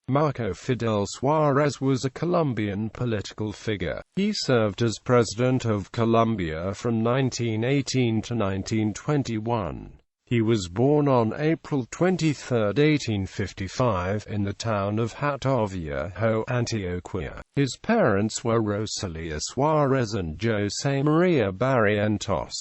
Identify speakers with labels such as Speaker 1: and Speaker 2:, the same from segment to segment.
Speaker 1: Marco Fidel Suárez was a Colombian political figure. He served as president of Colombia from 1918 to 1921. He was born on April 23, 1855, in the town of Hatoviejo, Antioquia. His parents were Rosalía Suárez and José María Barrientos.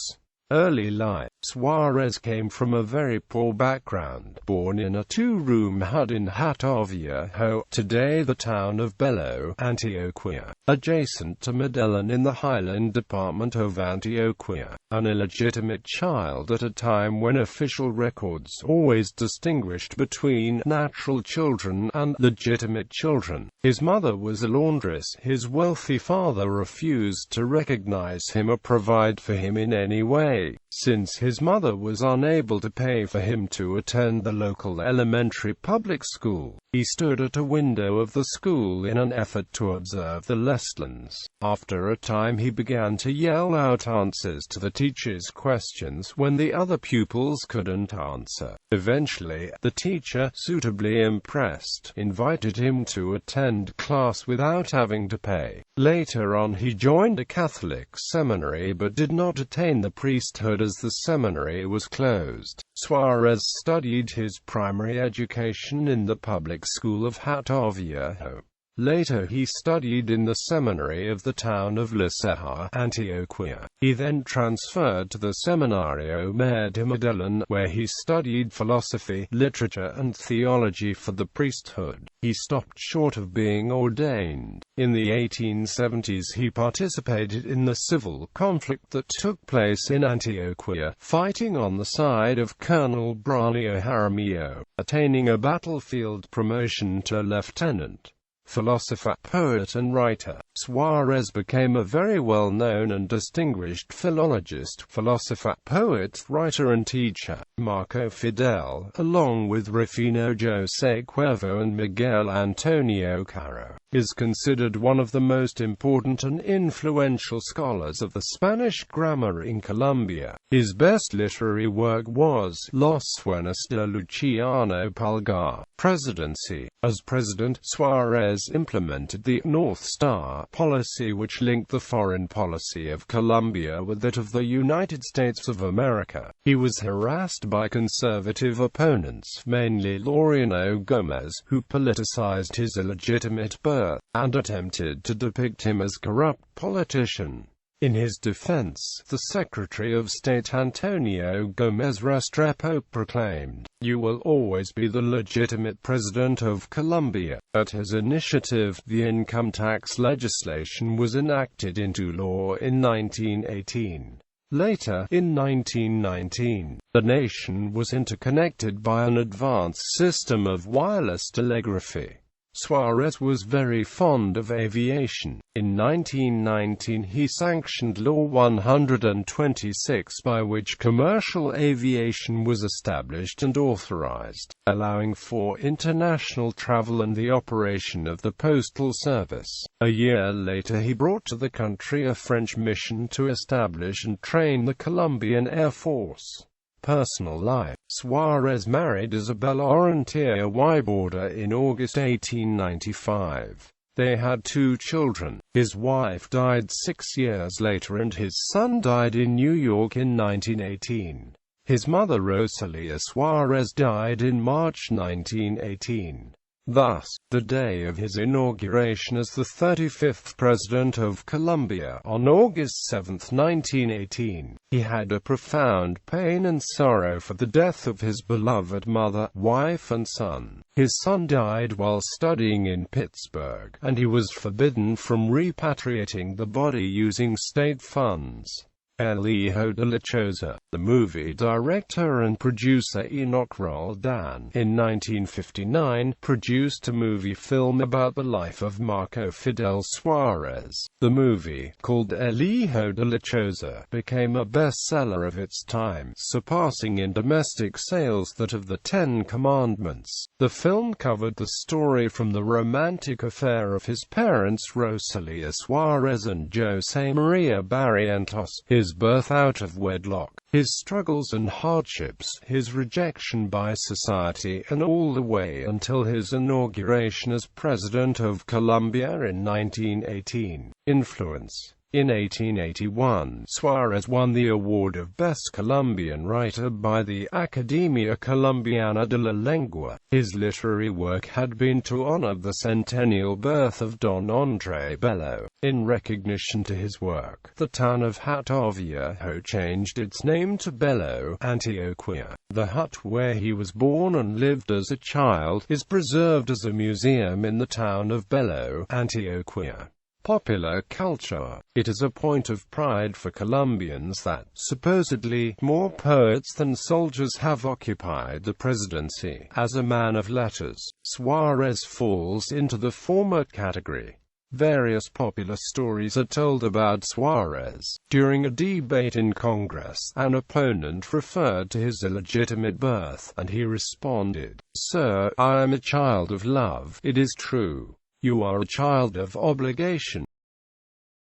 Speaker 1: Early life. Suárez came from a very poor background, born in a two-room hut in Hatoviejo, today the town of Bello, Antioquia, adjacent to Medellin in the highland department of Antioquia. An illegitimate child at a time when official records always distinguished between natural children and legitimate children. His mother was a laundress. His wealthy father refused to recognize him or provide for him in any way, since his mother was unable to pay for him to attend the local elementary public school. He stood at a window of the school in an effort to observe the lessons. After a time he began to yell out answers to the teacher's questions when the other pupils couldn't answer. Eventually, the teacher, suitably impressed, invited him to attend class without having to pay. Later on he joined a Catholic seminary but did not attain the priesthood as the seminary was closed. Suárez studied his primary education in the public school of Hatoviejo. Later he studied in the seminary of the town of La Ceja, Antioquia. He then transferred to the Seminario Mayor de Medellin, where he studied philosophy, literature and theology for the priesthood. He stopped short of being ordained. In the 1870s he participated in the civil conflict that took place in Antioquia, fighting on the side of Colonel Braulio Jaramillo, attaining a battlefield promotion to lieutenant. Philosopher, poet and writer, Suárez became a very well-known and distinguished philologist, philosopher, poet, writer and teacher. Marco Fidel, along with Rufino José Cuervo and Miguel Antonio Caro, is considered one of the most important and influential scholars of the Spanish grammar in Colombia. His best literary work was Los Sueños de Luciano Pulgar. Presidency. As president, Suárez implemented the North Star policy, which linked the foreign policy of Colombia with that of the United States of America. He was harassed by conservative opponents, mainly Laureano Gómez, who politicized his illegitimate birth, and attempted to depict him as a corrupt politician. In his defense, the Secretary of State Antonio Gómez Restrepo proclaimed, "You will always be the legitimate president of Colombia." At his initiative, the income tax legislation was enacted into law in 1918. Later, in 1919, the nation was interconnected by an advanced system of wireless telegraphy. Suárez was very fond of aviation. In 1919 he sanctioned Law 126, by which commercial aviation was established and authorized, allowing for international travel and the operation of the postal service. A year later he brought to the country a French mission to establish and train the Colombian Air Force. Personal life. Suárez married Isabella Orentia Wyborda in August 1895. They had 2 children. His wife died 6 years later and his son died in New York in 1918. His mother Rosalía Suárez died in March 1918. Thus, the day of his inauguration as the 35th President of Colombia, on August 7, 1918, he had a profound pain and sorrow for the death of his beloved mother, wife and son. His son died while studying in Pittsburgh, and he was forbidden from repatriating the body using state funds. El Hijo de la Choza. The movie director and producer Enoch Roldan, in 1959, produced a movie film about the life of Marco Fidel Suárez. The movie, called El Hijo de la Choza, became a bestseller of its time, surpassing in domestic sales that of the Ten Commandments. The film covered the story from the romantic affair of his parents Rosalía Suárez and José María Barrientos. His his birth out of wedlock, his struggles and hardships, his rejection by society, and all the way until his inauguration as President of Colombia in 1918. Influence. In 1881, Suárez won the award of Best Colombian Writer by the Academia Colombiana de la Lengua. His literary work had been to honor the centennial birth of Don André Bello. In recognition to his work, the town of Hatoviejo changed its name to Bello, Antioquia. The hut where he was born and lived as a child is preserved as a museum in the town of Bello, Antioquia. Popular culture. It is a point of pride for Colombians that, supposedly, more poets than soldiers have occupied the presidency. As a man of letters, Suárez falls into the former category. Various popular stories are told about Suárez. During a debate in Congress, an opponent referred to his illegitimate birth, and he responded, "Sir, I am a child of love. It is true. You are a child of obligation.